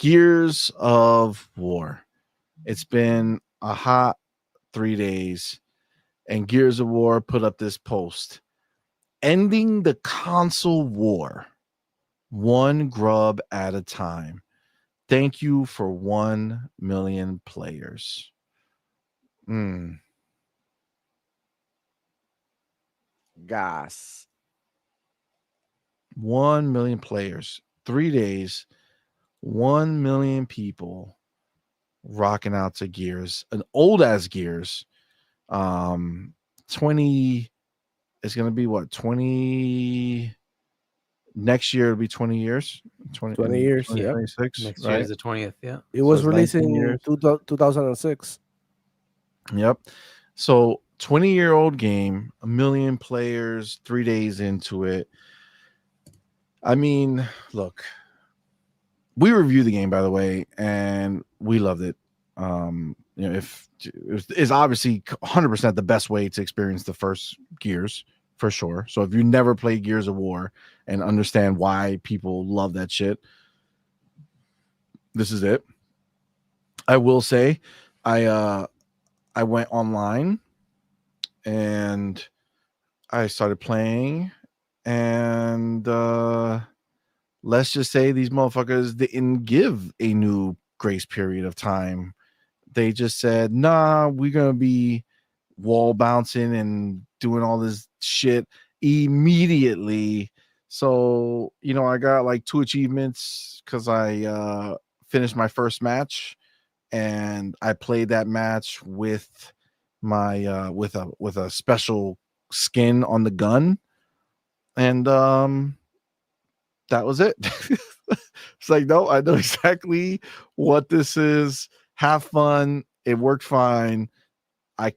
Gears of War. It's been a hot 3 days, and Gears of War put up this post. Ending the console war, one grub at a time. Thank you for 1 million players. Gas. 1 million players. 3 days. 1 million people rocking out to Gears. An old ass Gears. 20. It's gonna be what? 20. Next year it'll be 20 years. 20 years. 2026. Next right? year is the 20th. Yeah. It was it's released 19 in years. 2006. Yep. So 20-year-old game, 1 million players, 3 days into it. I mean, look, we reviewed the game, by the way, and we loved it. If it's obviously 100% the best way to experience the first Gears for sure. So if you never played Gears of War and understand why people love that shit, this is it. I will say, I went online and I started playing, and let's just say these motherfuckers didn't give a new grace period of time. They just said, nah, we're gonna be wall bouncing and doing all this shit immediately. So, I got like 2 achievements because I finished my first match, and I played that match with my with a special skin on the gun, and that was it. It's like, no, I know exactly what this is. Have fun. It worked fine. I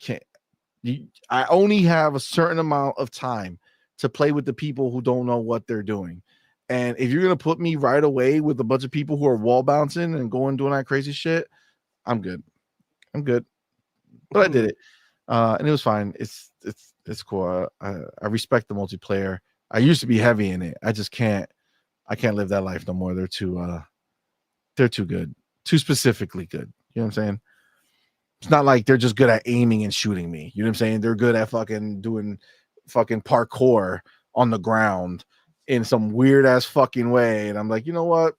only have a certain amount of time to play with the people who don't know what they're doing. And if you're gonna put me right away with a bunch of people who are wall bouncing and doing that crazy shit, I'm good. But I did it. And it was fine. It's cool. I respect the multiplayer. I used to be heavy in it. I can't live that life no more. They're too good. Too specifically good. You know what I'm saying? It's not like they're just good at aiming and shooting me. You know what I'm saying? They're good at fucking doing fucking parkour on the ground in some weird ass fucking way. And I'm like, you know what?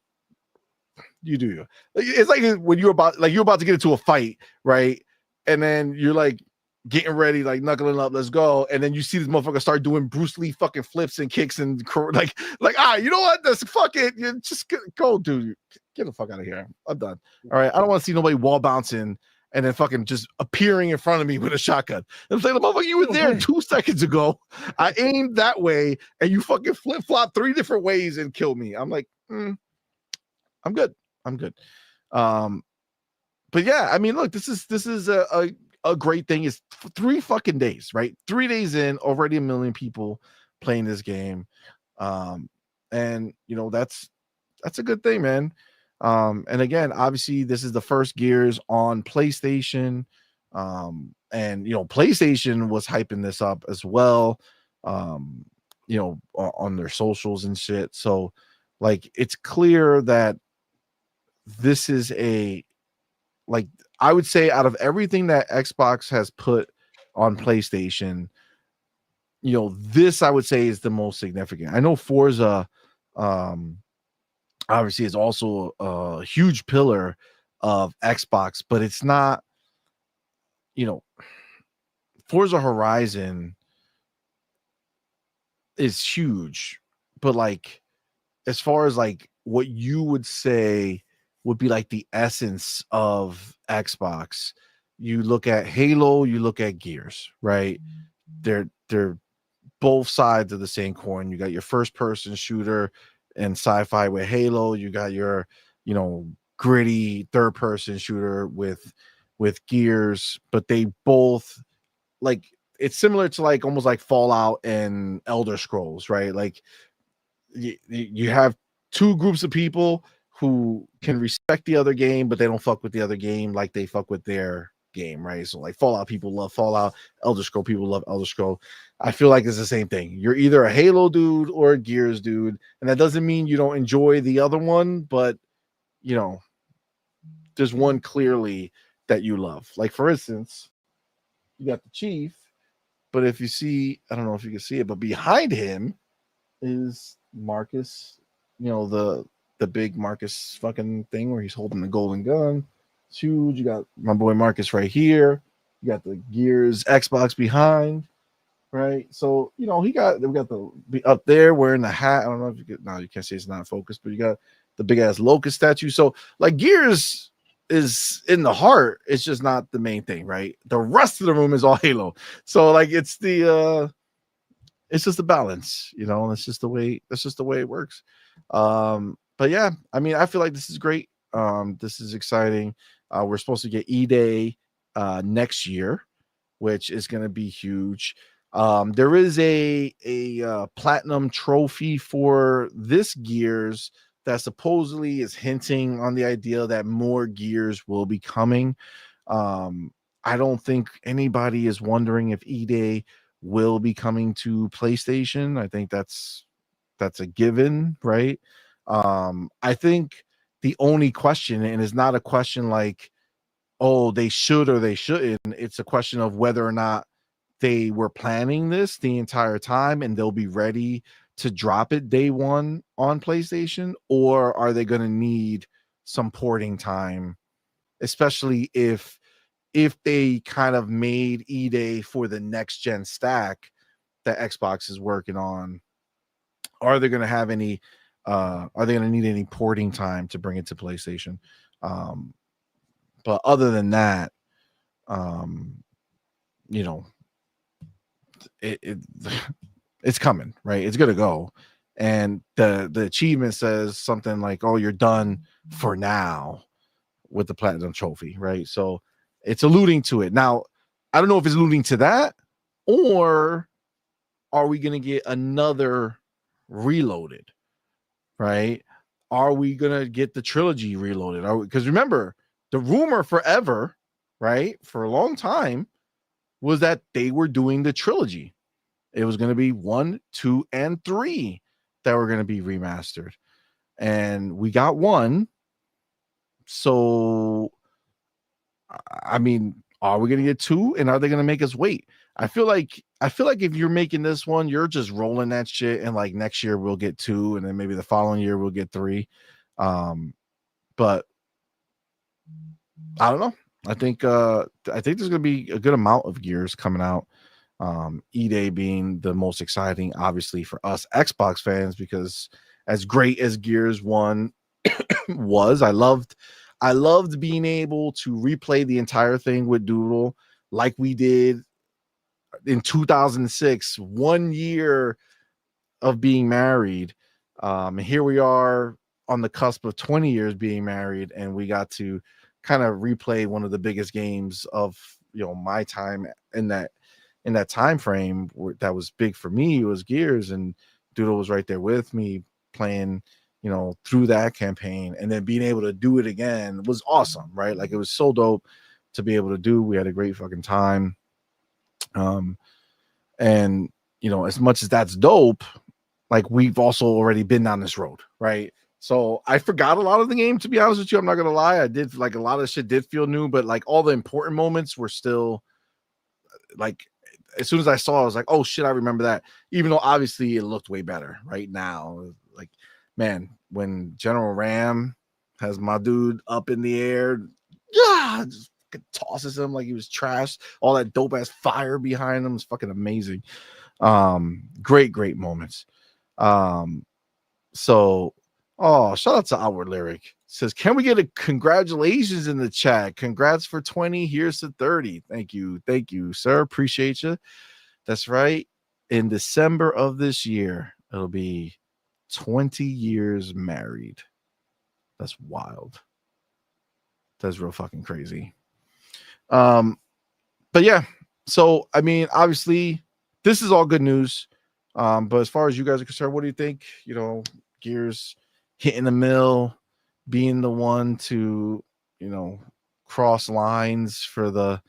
You do you. It's like when you're about to get into a fight, right? And then you're like getting ready, like knuckling up, let's go. And then you see this motherfucker start doing Bruce Lee fucking flips and kicks and you know what? That's fucking, you just go, dude. Get the fuck out of here. I'm done. All right. I don't want to see nobody wall bouncing and then fucking just appearing in front of me with a shotgun. I'm saying, motherfucker, you were there 2 seconds ago. I aimed that way and you fucking flip flop 3 different ways and killed me. I'm like, I'm good. But yeah, I mean, look, this is a great thing. It's 3 fucking days, right? 3 days in, already 1 million people playing this game. And that's a good thing, man. And again, obviously this is the first Gears on PlayStation. And PlayStation was hyping this up as well. On their socials and shit. So like it's clear that this is I would say out of everything that Xbox has put on PlayStation, this I would say is the most significant. I know Forza obviously is also a huge pillar of Xbox, but it's not, Forza Horizon is huge, but like as far as like what you would say would be like the essence of Xbox, you look at Halo, you look at Gears, right? They're both sides of the same coin. You got your first person shooter and sci-fi with Halo, you got your gritty third person shooter with Gears, but they both like, it's similar to like almost like Fallout and Elder Scrolls, right? Like you have 2 groups of people who can respect the other game, but they don't fuck with the other game like they fuck with their game, right? So like Fallout people love Fallout, Elder Scroll people love Elder Scroll. I feel like it's the same thing. You're either a Halo dude or a Gears dude, and that doesn't mean you don't enjoy the other one, but there's one clearly that you love. Like for instance, you got the Chief, but if you see, I don't know if you can see it, but behind him is Marcus. You know the big Marcus fucking thing where he's holding the golden gun. It's huge. You got my boy Marcus right here. You got the Gears Xbox behind, right? So we got the up there wearing the hat. I don't know if you can. No, you can't see it's not focused, but you got the big ass locust statue. So like Gears is in the heart. It's just not the main thing, right? The rest of the room is all Halo. So like it's just the balance, That's just the way it works. But yeah, I mean, I feel like this is great. This is exciting. We're supposed to get E-Day next year, which is going to be huge. There is a platinum trophy for this Gears that supposedly is hinting on the idea that more Gears will be coming. I don't think anybody is wondering if E-Day will be coming to PlayStation. I think that's a given, right? I think the only question, and it's not a question like, oh, they should or they shouldn't. It's a question of whether or not they were planning this the entire time and they'll be ready to drop it day one on PlayStation, or are they going to need some porting time, especially if they kind of made E-Day for the next gen stack that Xbox is working on. Are they going to have any are they going to need any porting time to bring it to PlayStation? But other than that, you know, it it's coming, right? It's going to go. And the achievement says something like, "Oh, you're done for now with the platinum trophy," right? So it's alluding to it. Now, I don't know if it's alluding to that, or are we going to get another Reloaded, right? Are we going to get the trilogy Reloaded? Because remember, the rumor forever, right, for a long time, was that they were doing the trilogy. It was going to be 1, 2, and 3 that were going to be remastered. And we got 1. So, I mean, are we going to get 2? And are they going to make us wait? I feel like if you're making this one, you're just rolling that shit. And like next year we'll get 2. And then maybe the following year we'll get 3. But I don't know. I think there's going to be a good amount of Gears coming out. E-Day being the most exciting, obviously, for us Xbox fans, because as great as Gears 1 was, I loved being able to replay the entire thing with Doodle like we did in 2006, 1 year of being married. And here we are on the cusp of 20 years being married, and we got to kind of replay one of the biggest games of my time in that time frame that was big for me. It was Gears, and Doodle was right there with me playing through that campaign, and then being able to do it again was awesome, right? Like, it was so dope to be able to do. We had a great fucking time. And as much as that's dope, like, we've also already been down this road, right? So I forgot a lot of the game, to be honest with you. I'm not gonna lie. I did, like, a lot of shit did feel new, but like all the important moments were still, like, as soon as I saw it, I was like, oh shit, I remember that. Even though obviously it looked way better right now. Like, man, when General Ram has my dude up in the air, yeah, just tosses him like he was trash. All that dope ass fire behind him is fucking amazing. Great moments. So, shout out to Outward Lyric. Says, can we get a congratulations in the chat? Congrats for 20. Here's to 30. Thank you, sir. Appreciate you. That's right. In December of this year, it'll be 20 years married. That's wild. That's real fucking crazy. But yeah. So, I mean, obviously, this is all good news. But as far as you guys are concerned, what do you think? Gears hitting the mill, being the one to, cross lines for the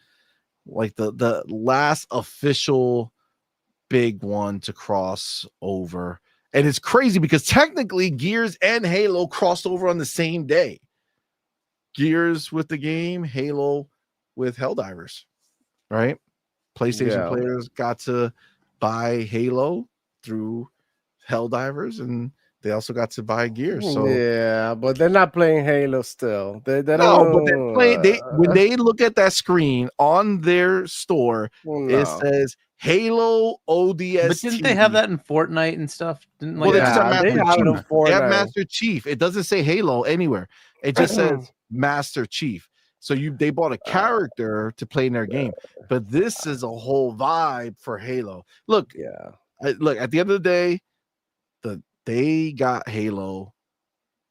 last official big one to cross over. And it's crazy because technically Gears and Halo crossed over on the same day. Gears with the game, Halo with Helldivers, right? PlayStation Yeah. players got to buy Halo through Helldivers, and they also got to buy Gears. So Yeah, but they're not playing Halo still. They no, but they're don't. playing. They when they look at that screen on their store, it No. says Halo But didn't they have ODST. that in Fortnite and stuff? Didn't Well, like they just have Yeah, they Master have it Chief. on They have Fortnite. Master Chief. It doesn't say Halo anywhere. It just says Master Chief. So they bought a character to play in their game, but this is a whole vibe for Halo. Look, Yeah. look. At the end of the day, they got Halo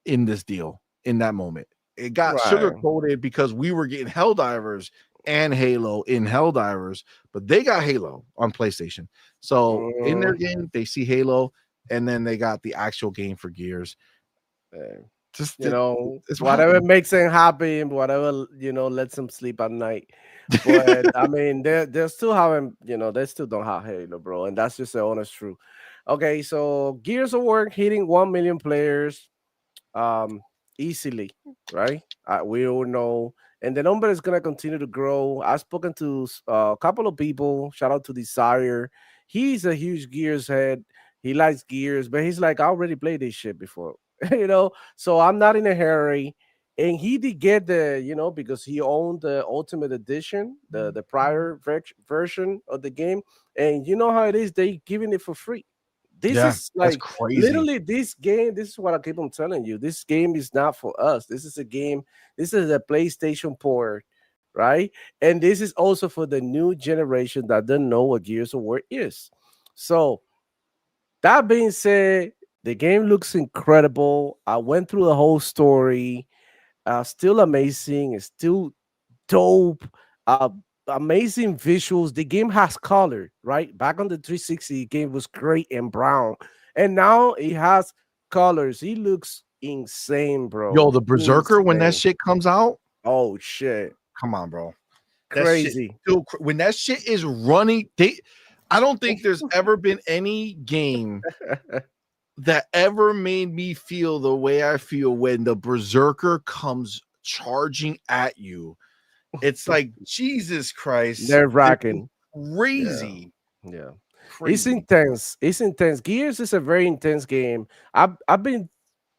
in this deal in that moment. It got sugar Right. coated because we were getting Helldivers and Halo in Helldivers, but they got Halo on PlayStation. So in their game, they see Halo, and then they got the actual game for Gears. Just You know, it's whatever wild. makes them happy and whatever, lets them sleep at night. But I mean, they're still having, they still don't have Halo, bro. And that's just the honest truth. Okay, so Gears of War hitting 1 million players um easily, right? We all know, and the number is gonna continue to grow. I've spoken to a couple of people. Shout out to Desire. He's a huge Gears head. He likes Gears, but he's like, I already played this shit before, So I'm not in a hurry. And he did get because he owned the Ultimate Edition, the prior version of the game, and you know how it is. They giving it for free. This Yeah, is that's like crazy. literally this game. This is what I keep on telling you. This game is not for us. This is a game. This is a PlayStation port, right? And this is also for the new generation that don't know what Gears of War is. So that being said, the game looks incredible. I went through the whole story. Still amazing. It's still dope. Uh, Amazing visuals. The game has color, right? Back on the 360, the game was great and brown, and now it has colors. It looks insane, Yo, bro. the Berserker when that Insane. shit comes out, Oh shit, come on, bro. That shit crazy. still when that shit is running, I don't think there's ever been any game that ever made me feel the way I feel when the Berserker comes charging at you. It's like Jesus Christ. Nerve It's wracking. Yeah, crazy. yeah. It's Crazy. intense. It's intense. Gears is a very intense game. I've been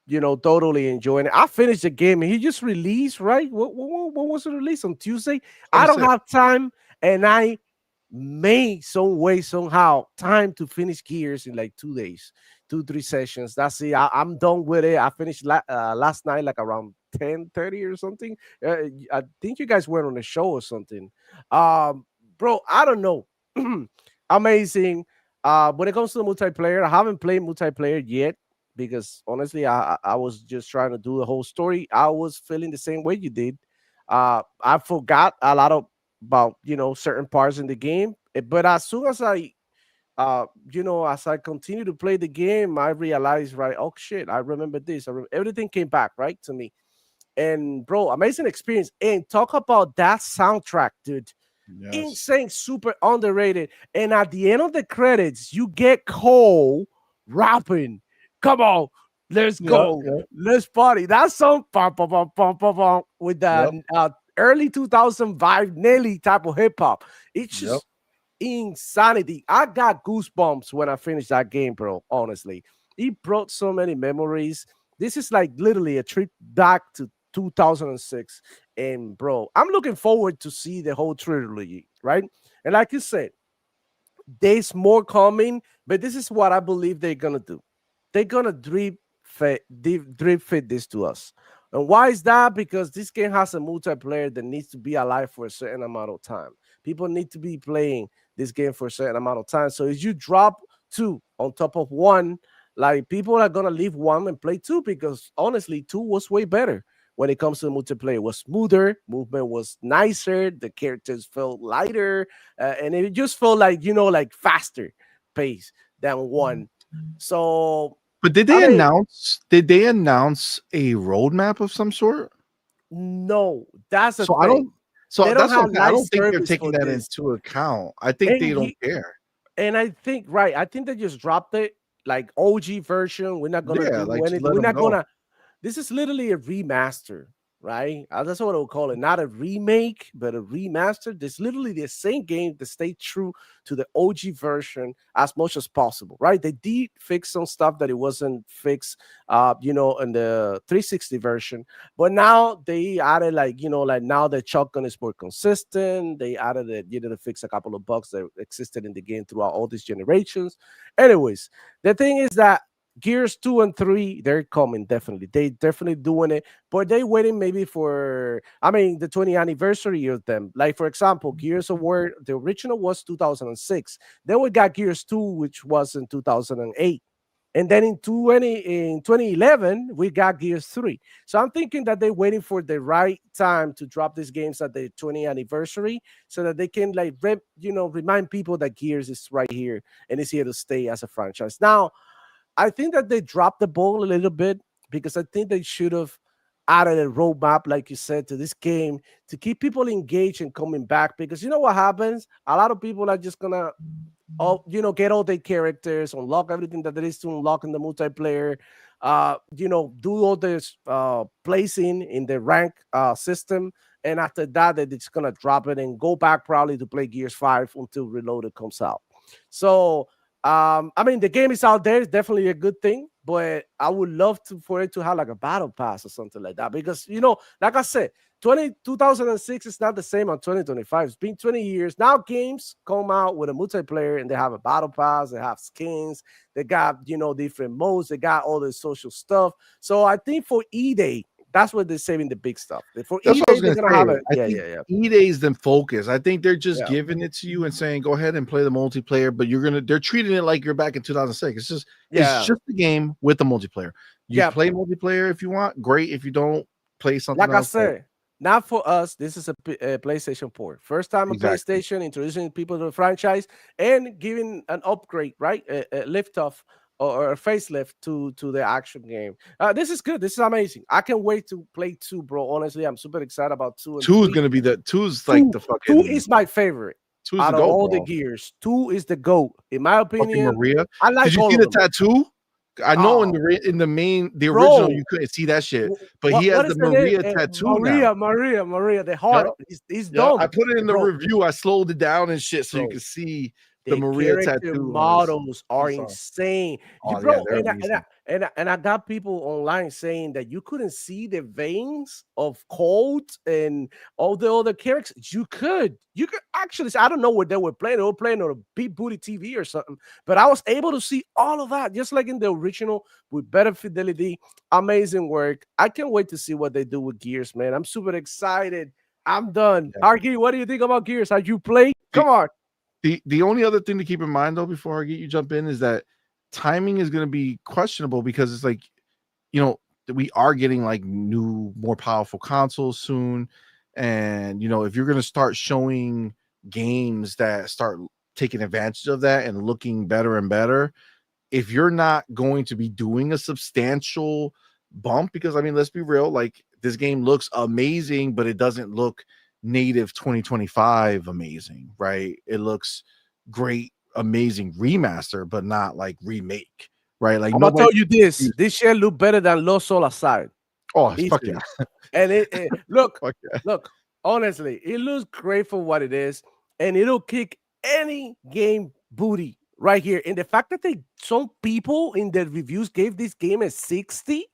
totally enjoying it. I finished the game and he just released, right? What was the release on Tuesday? I don't 26. have time, and I made some way, somehow, time to finish Gears in like 2 days, 2, 3 sessions. That's it. I'm done with it. I finished last night, like around 10:30 or something. I think you guys went on a show or something. Bro, I don't know. Amazing. When it comes to the multiplayer, I haven't played multiplayer yet because honestly, I was just trying to do the whole story. I was feeling the same way you did. I forgot a lot about certain parts in the game, but as soon as as I continue to play the game, I realized, right, oh shit, I remember this. Everything came back right to me, and bro, amazing experience. And talk about that soundtrack, dude. Yes. Insane, super underrated. And at the end of the credits, you get Cole rapping. Come on, let's Yep. go, Yep. let's party. That song, pum, pum, pum, pum, pum, pum, with Yep. the early 2000 vibe, Nelly type of hip hop. It's Yep. just insanity. I got goosebumps when I finished that game, bro. Honestly, it brought so many memories. This is like literally a trip back to 2006. And bro, I'm looking forward to see the whole trilogy, right? And like you said, there's more coming, but this is what I believe they're gonna do. They're gonna drip fit this to us. And why is that? Because this game has a multiplayer that needs to be alive for a certain amount of time. People need to be playing this game for a certain amount of time. So if you drop two on top of one, like people are gonna leave one and play two because honestly, two was way better when it comes to the multiplayer. It was smoother, movement was nicer, the characters felt lighter, and it just felt like like faster pace than one. So But did I they mean, announce? Did they announce a roadmap of some sort? no, that's the So I don't. thing. So They don't that's what have I'm saying. I live don't think they're service taking for that this. into account. I think And they don't he care. and I think right, I think they just dropped it like OG version. We're not gonna Yeah, do like just anything. let We're them not go. gonna. This is literally a remaster. right? That's what I would call it. Not a remake, but a remaster. There's literally the same game that stayed true to the OG version as much as possible, right? They did fix some stuff that it wasn't fixed, in the 360 version. But now they added like now the shotgun is more consistent. They added it, to fix a couple of bugs that existed in the game throughout all these generations. Anyways, the thing is that Gears 2 and 3, they're coming definitely. They definitely doing it, but they waiting maybe for the 20th anniversary of them. Like for example, Gears of War, the original was 2006. Then we got Gears 2, which was in 2008. And then in 2011, we got Gears 3. So I'm thinking that they're waiting for the right time to drop these games at the 20th anniversary so that they can remind people that Gears is right here and is here to stay as a franchise. Now, I think that they dropped the ball a little bit because I think they should have added a roadmap, like you said, to this game to keep people engaged and coming back. Because you know what happens? A lot of people are just gonna, get all their characters, unlock everything that there is to unlock in the multiplayer. Do all this placing in the rank system, and after that, they're just gonna drop it and go back probably to play Gears 5 until Reloaded comes out. So the game is out there. It's definitely a good thing, but I would love for it to have like a battle pass or something like that. Because, like I said, 2006 is not the same on 2025. It's been 20 years. Now games come out with a multiplayer and they have a battle pass, they have skins, they got, different modes, they got all the social stuff. So I think for E-Day, that's what they're saving the big stuff. For That's what I was they're gonna gonna have say. it. Yeah. E-Day's then focus. I think they're just Yeah. giving it to you and saying, go ahead and play the multiplayer, but they're treating it like you're back in 2006. It's just the game with the multiplayer. You play multiplayer if you want, great. If you don't, play something Like else. I said, not for us. This is a PlayStation 4. First time Exactly. a PlayStation introducing people to the franchise and giving an upgrade, right? A lift off or a facelift to the action game. This is good. This is amazing. I can't wait to play 2, bro. Honestly, I'm super excited about 2 and Two is 3. gonna be two's like the fucking 2 is my favorite. two's Out the of GOAT, all the bro. Gears, 2 is the GOAT. In my Fucking opinion, Maria. I like Did you all see of the them. tattoo? I know Oh, the original bro, you couldn't see that shit, but he has what the is the name? Maria tattoo now. Maria. The heart Yep. is Yeah, I done, put it in the bro. review. I slowed it down and shit so you Bro, could see the the Maria character tattoo models on are his arm. insane. Oh yeah, Bro, they're amazing. and I got people online saying that you couldn't see the veins of Colt and all the other characters. You could actually. I don't know what they were playing. They were playing on a big booty TV or something, but I was able to see all of that, just like in the original, with better fidelity. Amazing work. I can't wait to see what they do with Gears, man. I'm super excited. I'm done. Yeah. Argy, what do you think about Gears? Have you played? Come on. The only other thing to keep in mind though before I get you jump in is that timing is going to be questionable because it's like, we are getting like new, more powerful consoles soon, and if you're going to start showing games that start taking advantage of that and looking better and better, if you're not going to be doing a substantial bump, because let's be real, like this game looks amazing, but it doesn't look native 2025 amazing, right? It looks great, amazing remaster, but not like remake, right? Like I'm gonna tell you this. This shit look better than Los Sol Aside. Oh, fuck yeah. And it look, Fuck yeah. look, honestly, it looks great for what it is, and it'll kick any game booty right here. And the fact that some people in the reviews gave this game a 60,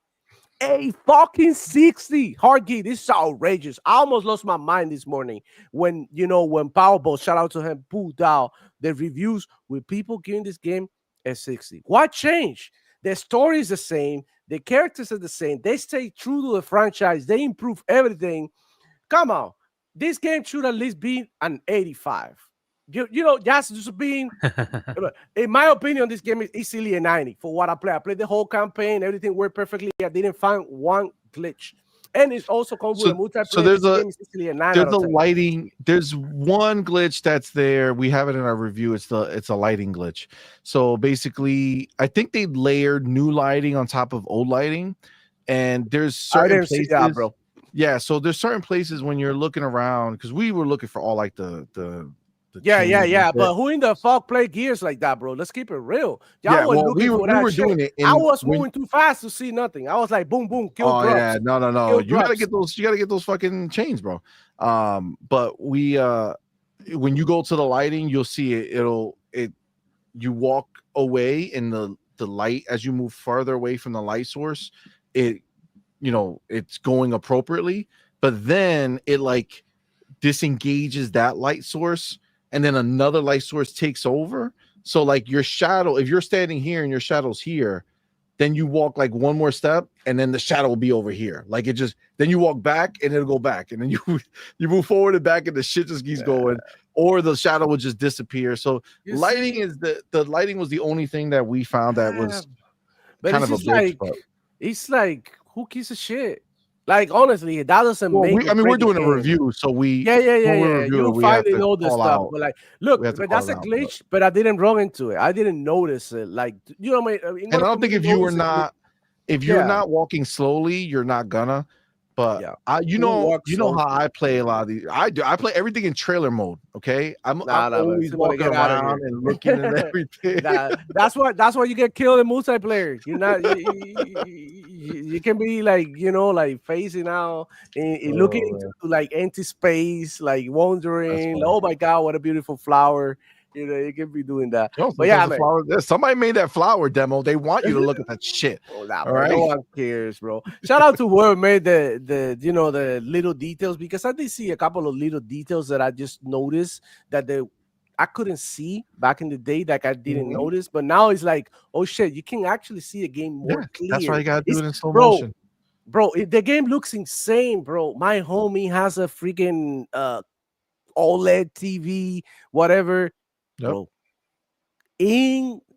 a fucking 60. Hardkey, this is outrageous. I almost lost my mind this morning when Powerball, shout out to him, pulled out the reviews with people giving this game a 60. What changed? The story is the same. The characters are the same. They stay true to the franchise. They improve everything. Come on. This game should at least be an 85. That's just being, in my opinion, this game is easily a 90 for what I play. I played the whole campaign. Everything worked perfectly. I didn't find one glitch. And it's also comes with a multiplayer. So there's lighting. There's one glitch that's there. We have it in our review. It's a lighting glitch. So basically, I think they layered new lighting on top of old lighting, and there's certain places. See that, bro. Yeah, so there's certain places when you're looking around, because we were looking for all like the Yeah. But who in the fuck play Gears like that, bro? Let's keep it real. Y'all were looking for that shit. Doing it. I was moving too fast to see nothing. I was like, boom, boom, kill drops. Yeah, no. You gotta get those fucking chains, bro. But we when you go to the lighting, you'll see it. You walk away in the light as you move farther away from the light source. It's going appropriately, but then it like disengages that light source, and then another light source takes over. So like your shadow, if you're standing here and your shadow's here, then you walk like one more step, and then the shadow will be over here. Like then you walk back and it'll go back, and then you move forward and back, and the shit just keeps going, or the shadow will just disappear. So lighting is the lighting was the only thing that we found that was kind of a bitch. It's like, who gives a shit? Like, honestly, that doesn't make. We're doing a review, so we You finally know this stuff, but like, look, but that's a glitch. But I didn't run into it. I didn't notice it. Like, what I mean? And I don't think if you're not walking slowly, you're not gonna. But you know how I play a lot of these. I play everything in trailer mode. Okay, I'm always walking around and looking at everything. That's why you get killed in multiplayer. You're not. You can be like like phasing out and looking into like empty space, like wondering. Oh my god, what a beautiful flower. You can be doing that. But yeah, somebody made that flower demo. They want you to look at that shit. All right? No one cares, bro. Shout out to whoever made the little details, because I did see a couple of little details that I just noticed that I couldn't see back in the day, like I didn't notice. But now it's like, oh shit, you can actually see a game more clear. That's why you gotta do it in slow motion. Bro, the game looks insane, bro. My homie has a freaking OLED TV, whatever. Yep. Bro, insane,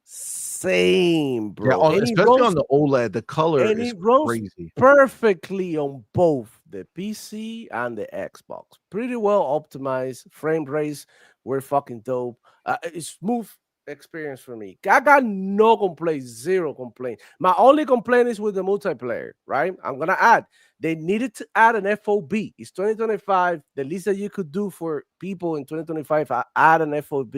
bro. Yeah, especially on the OLED, the color is crazy. Perfectly on both the PC and the Xbox. Pretty well optimized. Frame rates were fucking dope. It's smooth experience for me. I got no complaints, zero complaints. My only complaint is with the multiplayer, right? I'm gonna add. They needed to add an FOB. It's 2025. The least that you could do for people in 2025, add an FOB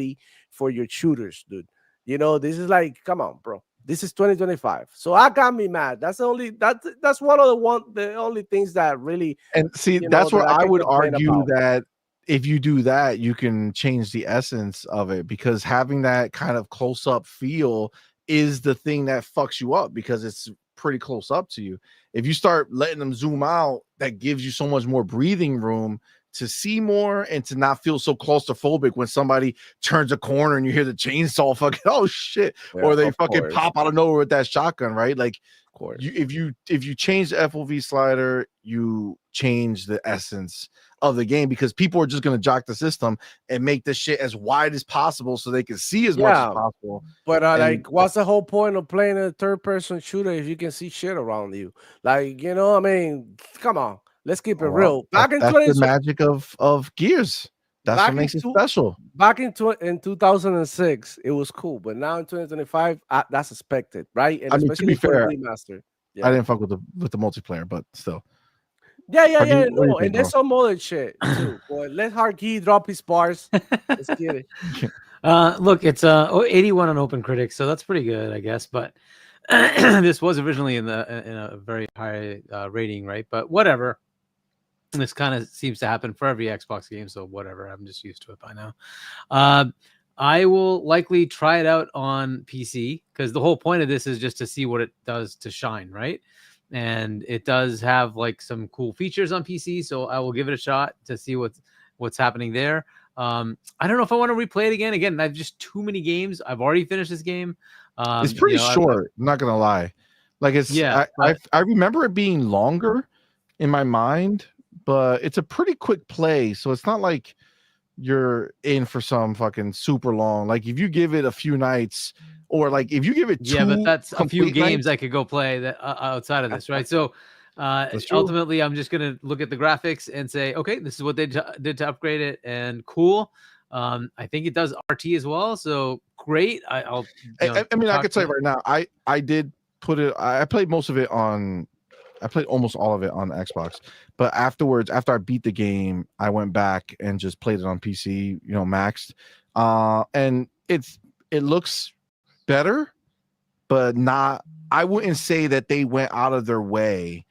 for your shooters, dude. This is like, come on, bro. This is 2025. So I got me mad. That's one of the only things that really. And see, that's where I would argue that if you do that, you can change the essence of it, because having that kind of close up feel is the thing that fucks you up, because it's pretty close up to you. If you start letting them zoom out, that gives you so much more breathing room to see more and to not feel so claustrophobic when somebody turns a corner and you hear the chainsaw fucking, oh shit, or they fucking pop out of nowhere with that shotgun, right? Like, if you change the FOV slider, you change the essence of the game, because people are just going to jock the system and make this shit as wide as possible so they can see as much as possible. But like, what's the whole point of playing a third-person shooter if you can see shit around you? Like, I mean, come on, let's keep it real. That's the magic of Gears. That's what makes it special. Back in 2006, it was cool, but now in 2025, that's expected, right? And to be fair, remaster. I didn't fuck with the multiplayer, but still. Yeah. No, and there's some other shit too. Boy, let Harkey drop his bars. Let's get it. Look, it's 81 on OpenCritic, so that's pretty good, I guess. But this was originally in a very high rating, right? But whatever. This kind of seems to happen for every Xbox game, so whatever. I'm just used to it by now. I will likely try it out on PC, because the whole point of this is just to see what it does to shine, right? And it does have like some cool features on PC, so I will give it a shot to see what's happening there. I don't know if I want to replay it again. Again, I've just too many games. I've already finished this game. It's pretty short. I'm not gonna lie. Like I remember it being longer in my mind, but it's a pretty quick play. So it's not like you're in for some fucking super long. Like if you give it a few nights. Or like if you give it but that's a few games I could go play that outside of this, right? So ultimately, I'm just gonna look at the graphics and say, okay, this is what they did to upgrade it, and cool. I think it does RT as well, so great. I mean, I could say right now, I did put it. I played most of it on I played almost all of it on Xbox. But afterwards, after I beat the game, I went back and just played it on PC, maxed. And it looks better, but not. I wouldn't say that they went out of their way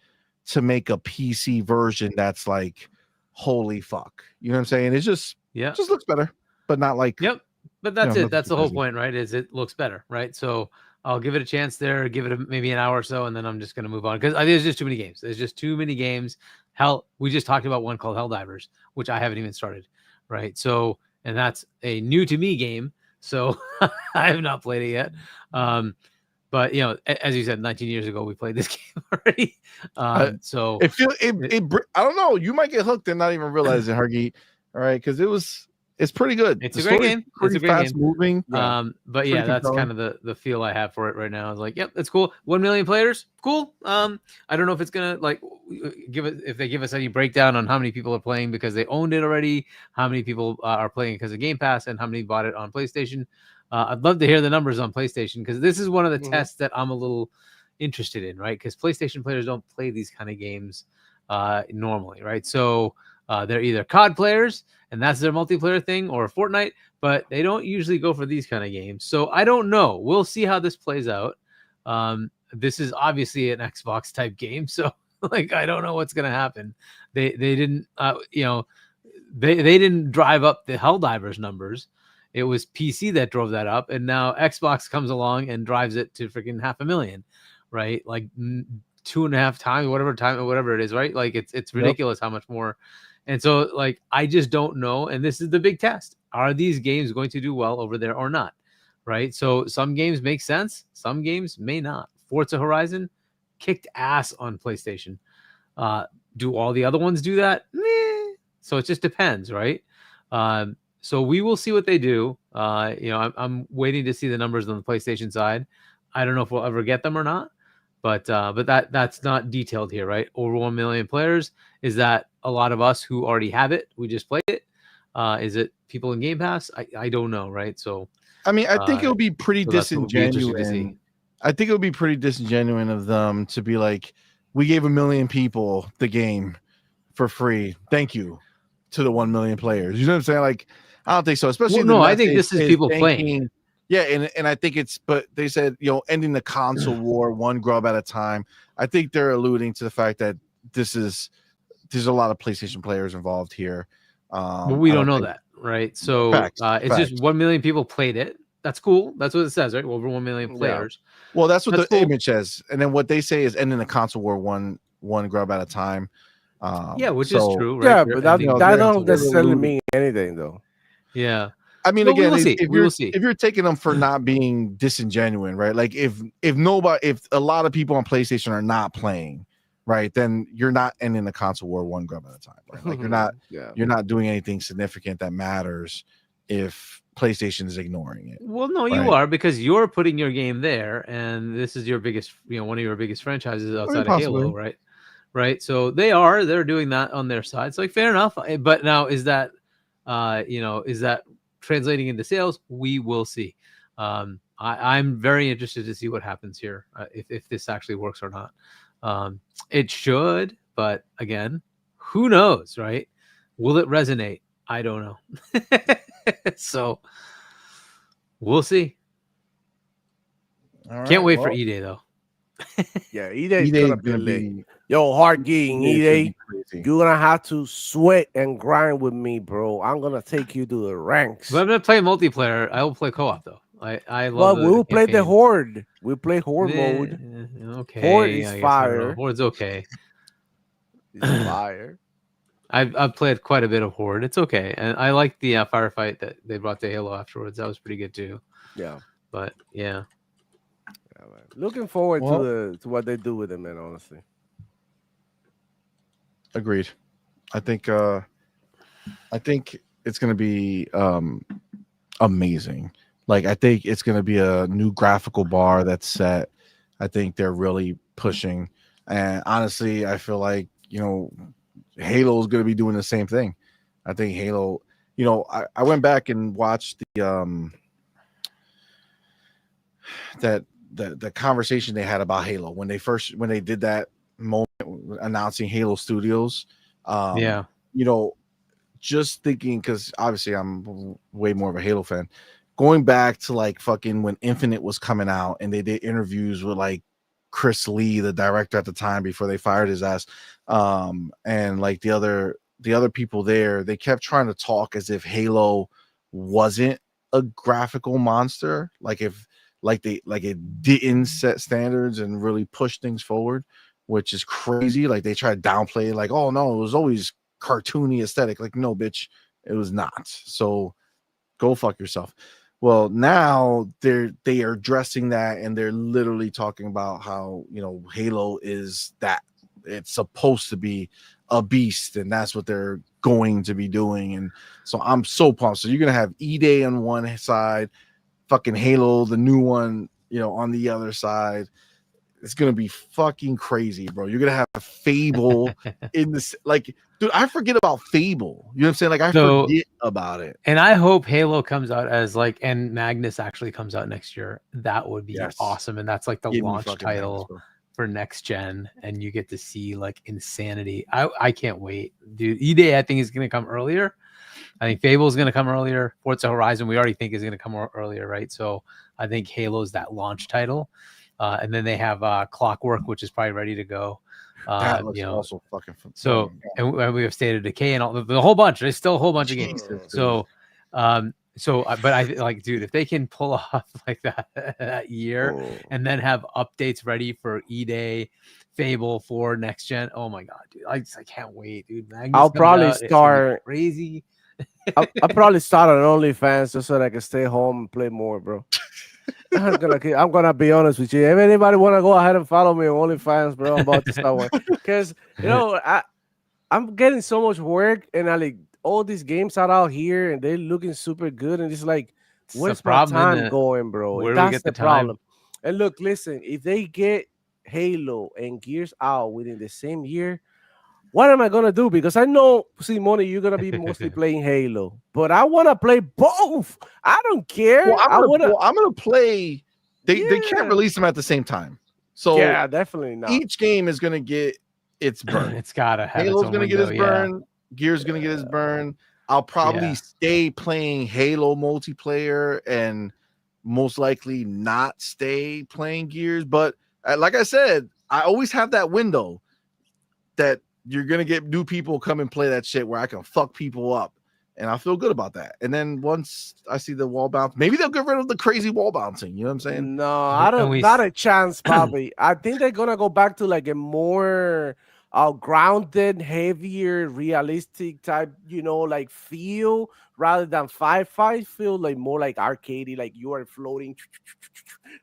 to make a PC version that's like, holy fuck. You know what I'm saying? It's just looks better, but not like. Yep. But that's it. nothing That's too the whole crazy. point, right? Is it looks better, right? So I'll give it a chance there, give it maybe an hour or so, and then I'm just going to move on because there's just too many games. There's just too many games. Hell, we just talked about one called Helldivers, which I haven't even started, right? So, and that's a new to me game, so I have not played it yet. But as you said, 19 years ago we played this game already. So I don't know. You might get hooked and not even realize it, Hargeet. All right, because it's pretty good. It's a great game. It's a great fast game. moving. But yeah, that's kind of the feel I have for it right now. It's like, yep, it's cool. 1 million players, cool. I don't know if it's gonna if they give us any breakdown on how many people are playing because they owned it already, how many people are playing because of Game Pass, and how many bought it on PlayStation. I'd love to hear the numbers on PlayStation because this is one of the tests that I'm a little interested in, right? Because PlayStation players don't play these kind of games normally, right? So they're either COD players, and that's their multiplayer thing, or Fortnite, but they don't usually go for these kind of games. So I don't know. We'll see how this plays out. This is obviously an Xbox type game, so I don't know what's gonna happen. They didn't they didn't drive up the Helldivers numbers. It was PC that drove that up, and now Xbox comes along and drives it to freaking 500,000, right? Like 2.5 times, whatever it is, right? Like it's ridiculous how much more. And so I just don't know. And this is the big test. Are these games going to do well over there or not? Right. So some games make sense. Some games may not. Forza Horizon kicked ass on PlayStation. Do all the other ones do that? Meh. So it just depends. Right. So we will see what they do. I'm waiting to see the numbers on the PlayStation side. I don't know if we'll ever get them or not. But that's not detailed here, right? Over 1 million players. Is that a lot of us who already have it? We just played it. Is it people in Game Pass? I don't know, right? So I mean, I think it would be pretty disingenuous. I think it would be pretty disingenuous of them to be like, we gave 1 million people the game for free. Thank you to the 1 million players. You know what I'm saying? Like, I don't think so. Especially I think this is people playing. Yeah, and I think but they said, ending the console war one grub at a time. I think they're alluding to the fact that there's a lot of PlayStation players involved here. But we don't know that, right? So it's just 1 million people played it. That's cool. That's what it says, right? Over 1 million players. Yeah. Well, that's what the image says. And then what they say is ending the console war one grub at a time. Which is true, right? Yeah, but that don't necessarily mean anything, though. Yeah. I mean, again, we'll see. If you're taking them for not being disingenuous, right? Like if a lot of people on PlayStation are not playing, right, then you're not ending the console war one grub at a time, right? Like you're not doing anything significant that matters if PlayStation is ignoring it. Well, no, you are, because you're putting your game there, and this is your biggest, one of your biggest franchises outside of Halo, right? Right. So they're doing that on their side. It's fair enough. But now is that translating into sales? We will see. I'm very interested to see what happens here, if this actually works or not. It should, but again, who knows, right? Will it resonate? I don't know. So we'll see. All right, can't wait for E-Day though. Yeah, E-Day's gonna be lit. Yo, hard getting E-Day. You're gonna have to sweat and grind with me, bro. I'm gonna take you to the ranks. But I'm gonna play multiplayer. I will play co-op though. I love. Well, we'll play the Horde. We'll play Horde mode. Okay. Horde is fire. Horde's okay. It's fire. I've played quite a bit of Horde. It's okay, and I like the firefight that they brought to Halo afterwards. That was pretty good too. Yeah. But yeah. Looking forward to what they do with it, man. Honestly. Agreed. I think it's gonna be amazing. Like, I think it's gonna be a new graphical bar that's set. I think they're really pushing, and honestly, I feel like Halo is gonna be doing the same thing. I think Halo. I went back and watched the the conversation they had about Halo when they did that moment announcing Halo Studios. Yeah. You know, just thinking, because obviously I'm way more of a Halo fan. Going back to like fucking when Infinite was coming out, and they did interviews with like Chris Lee, the director at the time, before they fired his ass, and like the other people there, they kept trying to talk as if Halo wasn't a graphical monster, like if like it didn't set standards and really push things forward, which is crazy. Like they try to downplay it, like, oh no, it was always cartoony aesthetic. Like, no, bitch, it was not. So go fuck yourself. Well, now they are addressing that, and they're literally talking about how, Halo is that it's supposed to be a beast, and that's what they're going to be doing. And so I'm so pumped. So you're gonna have E-Day on one side, fucking Halo, the new one, on the other side. It's gonna be fucking crazy, bro. You're gonna have Fable in this, like, dude. I forget about Fable. You know what I'm saying? Like, I forget about it. And I hope Halo comes out as like, and Magnus actually comes out next year. That would be awesome. And that's like the launch title for next gen, and you get to see like insanity. I can't wait, dude. E-Day I think is gonna come earlier. I think Fable is gonna come earlier. Forza Horizon we already think is gonna come earlier, right? So I think Halo is that launch title. And then they have Clockwork, which is probably ready to go. That looks also fucking fun. So, and we have State of Decay and all the whole bunch. There's still a whole bunch of games. So, but I like, dude, if they can pull off like that year and then have updates ready for E-Day, Fable for next gen. Oh my god, dude! I can't wait, dude. Magnus I'll probably out, start crazy. I'll probably start on OnlyFans just so that I can stay home and play more, bro. I'm gonna be honest with you. If anybody wanna go ahead and follow me on OnlyFans, bro, I'm about to start one. Because I'm getting so much work, and all these games are out here and they're looking super good, and it's like, where's my time going, bro? That's the problem. And look, listen, if they get Halo and Gears out within the same year, what am I gonna do? Because I know, CMoney, you're gonna be mostly playing Halo, but I wanna play both. I don't care. Well, I'm gonna play. They can't release them at the same time. So yeah, definitely not. Each game is gonna get its burn. It's gotta have Halo's gonna get his burn. Gears gonna get his burn. I'll probably stay playing Halo multiplayer and most likely not stay playing Gears. But like I said, I always have that window that you're gonna get new people come and play that shit where I can fuck people up, and I feel good about that. And then once I see the wall bounce, maybe they'll get rid of the crazy wall bouncing. You know what I'm saying? No, I don't. Not a chance. Probably. I think they're gonna go back to like a more grounded, heavier, realistic type. Like feel rather than five feel like more like arcadey, like you are floating,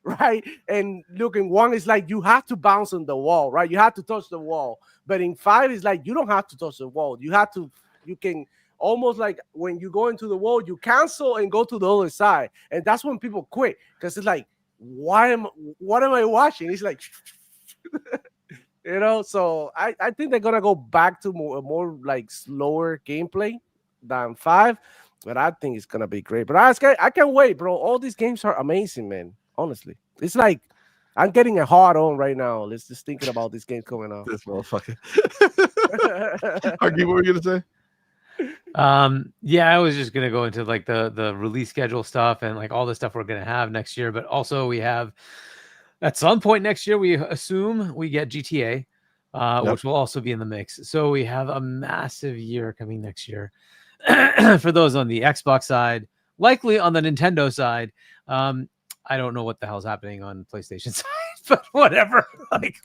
right? And looking one is like you have to bounce on the wall, right? You have to touch the wall. But in 5, it's like you don't have to touch the wall. You can almost like when you go into the wall, you cancel and go to the other side. And that's when people quit, because it's like, what am I watching? It's like, so I think they're going to go back to more like slower gameplay than 5. But I think it's going to be great. But I can't wait, bro. All these games are amazing, man. Honestly. It's like, I'm getting a hard on right now. Let's just thinking about this game coming out. This motherfucker. Argy, what were you gonna say? Yeah, I was just gonna go into like the release schedule stuff and like all the stuff we're gonna have next year. But also we have at some point next year, we assume we get GTA, which will also be in the mix. So we have a massive year coming next year for those on the Xbox side, likely on the Nintendo side. I don't know what the hell's happening on PlayStation side, but whatever. Like,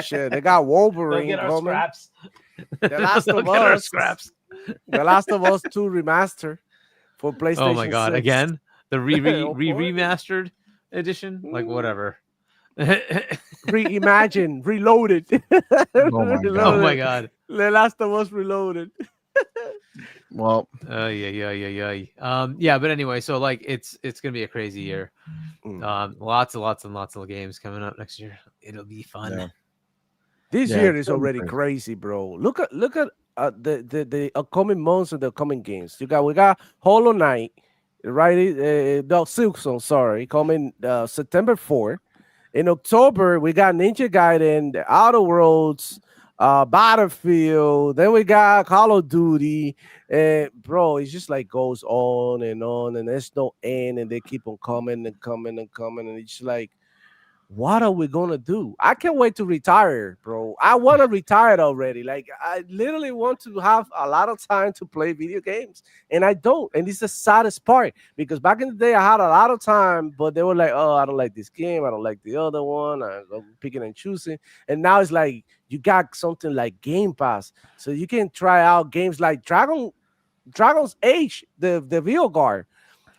shit, they got Wolverine. Get our scraps. The Last of Us scraps. The Last of Us 2 remaster for PlayStation. Oh my god! 6. Again, the remastered edition. Like whatever. Reimagine, reloaded. Oh my god! The Last of Us Reloaded. Well, yeah, but anyway, so like it's gonna be a crazy year. Lots and lots of games coming up next year. It'll be fun. Yeah. This year is already crazy, bro. Look at the upcoming months and the upcoming games. We got Hollow Knight, right? No, Silksong, sorry, coming September 4th. In October, we got Ninja Gaiden, the Outer Worlds, Battlefield. Then we got Call of Duty. And bro, it's just like goes on, and there's no end, and they keep on coming and coming and coming, and it's like, what are we gonna do? I can't wait to retire, bro. I want to retire already. Like I literally want to have a lot of time to play video games, and I don't. And it's the saddest part because back in the day I had a lot of time, but they were like, "Oh, I don't like this game. I don't like the other one." I'm picking and choosing, and now it's like you got something like Game Pass, so you can try out games like Dragon's Age, the video guard.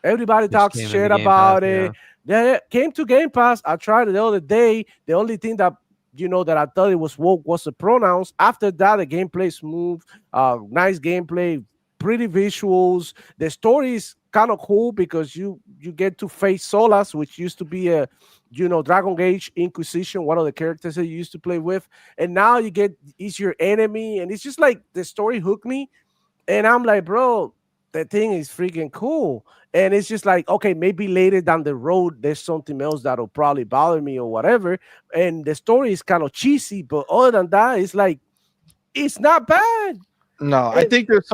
Everybody Which talks came in the shit Game Pass, about it. Yeah, it came to Game Pass. I tried it the other day. The only thing that that I thought it was woke was the pronouns. After that, the gameplay smooth, nice gameplay, pretty visuals. The story is kind of cool because you get to face Solas, which used to be a Dragon Age Inquisition, one of the characters that you used to play with, and now he's your enemy, and it's just like the story hooked me, and I'm like, bro, that thing is freaking cool. And it's just like, okay, maybe later down the road, there's something else that'll probably bother me or whatever. And the story is kind of cheesy, but other than that, it's like, it's not bad. No, I think there's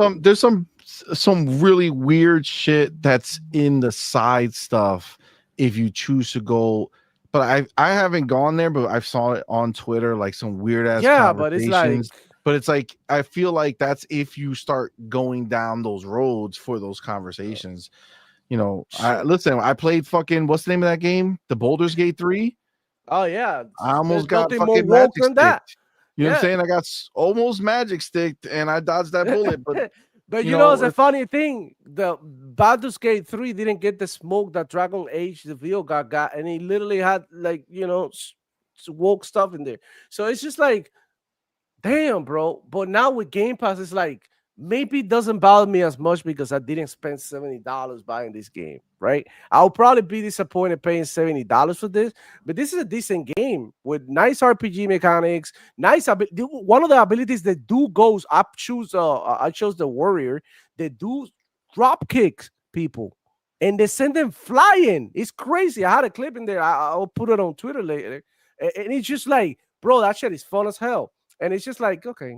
some really weird shit that's in the side stuff if you choose to go. But I haven't gone there, but I've saw it on Twitter, like some weird ass Yeah, but it's like, conversations. But it's like I feel like that's if you start going down those roads for those conversations. Listen, I played fucking what's the name of that game? The Baldur's Gate 3. oh yeah, I almost there's got nothing more fucking woke magic than that. sticked. You know what I'm Yeah. saying? I got almost magic sticked and I dodged that bullet, but But you you know, know, it's a funny thing. The Baldur's Gate 3 didn't get the smoke that Dragon Age, the video got, and he literally had like, woke stuff in there. So it's just like, damn, bro. But now with Game Pass, it's like maybe it doesn't bother me as much because I didn't spend $70 buying this game, right? I'll probably be disappointed paying $70 for this, but this is a decent game with nice RPG mechanics. One of the abilities that do goes up. I chose the warrior. They do drop kicks people, and they send them flying. It's crazy. I had a clip in there. I'll put it on Twitter later, and it's just like, bro, that shit is fun as hell. And it's just like, okay,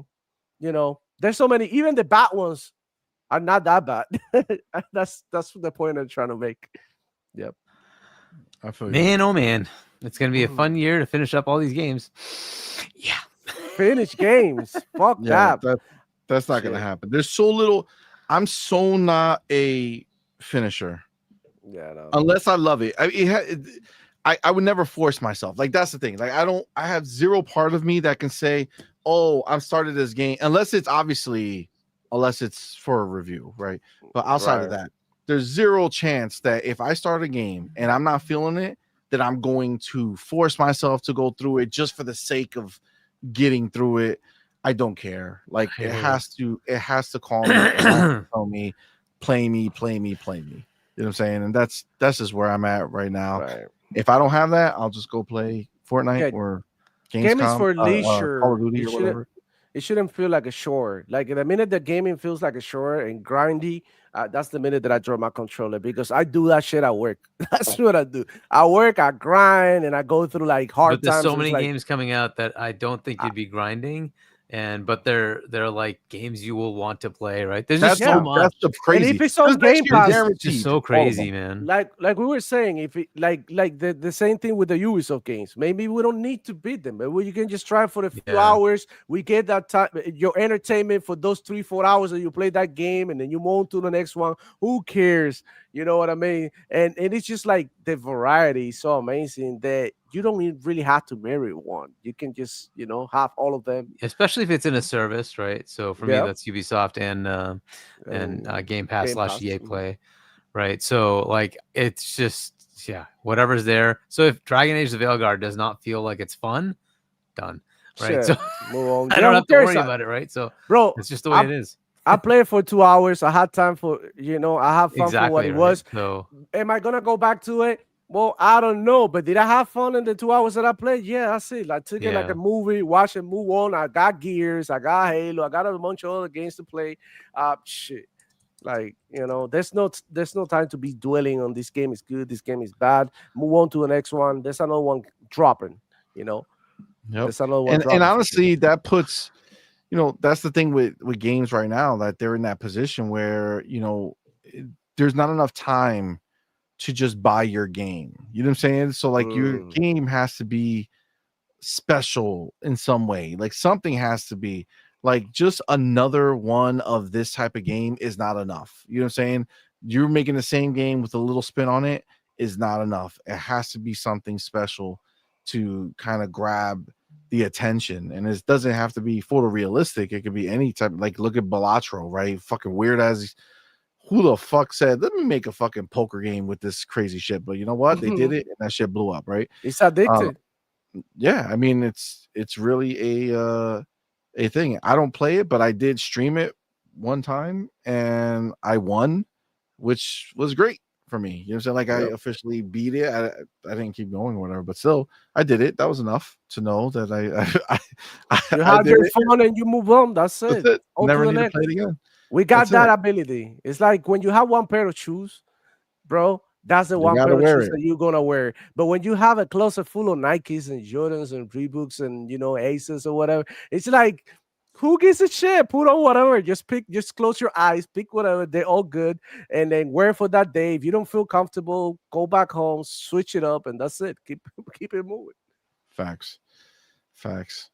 there's so many, even the bad ones are not that bad. that's the point I'm trying to make. Yep. I feel you. Man, oh man, it's gonna be a fun year to finish up all these games. Yeah, Finish games. Fuck Yeah, that. that's not gonna happen. There's so little. I'm so not a finisher Yeah, no. unless I love it. I would never force myself. Like that's the thing. Like I have zero part of me that can say, "Oh, I've started this game," unless it's for a review, right? But outside of Right. that, there's zero chance that if I start a game and I'm not feeling it, that I'm going to force myself to go through it just for the sake of getting through it. I don't care. Like it has to call me, it has to tell me, play me. You know what I'm saying? And that's just where I'm at right now. Right. If I don't have that, I'll just go play Fortnite Yeah, or Game is Gamescom, for leisure. Call of Duty It or shouldn't whatever. it shouldn't feel like a chore. Like the minute the gaming feels like a chore and grindy, that's the minute that I drop my controller because I do that shit at work. That's what I do. I work, I grind, and I go through like hard but there's times. so and it's many like, games coming out that I don't think you'd be grinding, but they're like games you will want to play, right? There's just so much. That's the and crazy. if it's on This next Game year, Pass, It's guaranteed, just so all of crazy, them. man. like we were saying, if it, like the same thing with the Ubisoft games, maybe we don't need to beat them. Maybe you can just try for a few Yeah. hours. We get that time, your entertainment for those 3-4 hours that you play that game, and then you move on to the next one. Who cares? You know what I mean? And it's just like the variety is so amazing that you don't really have to marry one. You can just have all of them. Especially if it's in a service, right? So for me, Yeah. that's Ubisoft and Game Pass Game / Pass. EA Play, right? So like it's just whatever's there. So if Dragon Age: The Veilguard does not feel like it's fun, done, right? Shit, So move on. I Yeah, don't who have to cares? worry about it, right? So Bro, it's just the way it is. I played for 2 hours. I had time for, I have fun for what Exactly, it right? was. So Am I gonna go back to it? Well, I don't know, but did I have fun in the 2 hours that I played? Yeah, that's it. I took it like Yeah. a movie, watch it, move on. I got Gears, I got Halo, I got a bunch of other games to play. Shit. Like, there's no time to be dwelling on this game is good, this game is bad. Move on to the next one. There's another one dropping. You know, Yep. there's another one And dropping for sure. honestly, that puts, that's the thing with games right now, that they're in that position where, there's not enough time to just buy your game. You know what I'm saying? So like your Mm. game has to be special in some way. Like something has to be like just another one of this type of game is not enough. You know what I'm saying? You're making the same game with a little spin on it is not enough. It has to be something special to kind of grab the attention. And it doesn't have to be photorealistic. It could be any type. Like look at Balatro, right? Fucking weird as who the fuck said, let me make a fucking poker game with this crazy shit. But you know what? They did it and that shit blew up, right? It's Um, addicted. yeah, I mean it's really a thing. I don't play it, but I did stream it one time and I won, which was great for me. You know what I'm saying? Like I Yep. officially beat it. I didn't keep going or whatever, but still I did it. That was enough to know that You I have did your it. fun and you move on. That's That's it. it. On to Never the need to next. play it again. We got That's that it. ability. It's like when you have one pair of shoes, bro, that's the You one gotta pair of wear shoes it. that you're gonna wear. But when you have a closet full of Nikes and Jordans and Reeboks and Aces or whatever, it's like who gives a shit? Put on whatever. Just close your eyes, pick whatever. They're all good, and then wear for that day. If you don't feel comfortable, go back home, switch it up, and that's it. Keep keep it moving. Facts. Facts.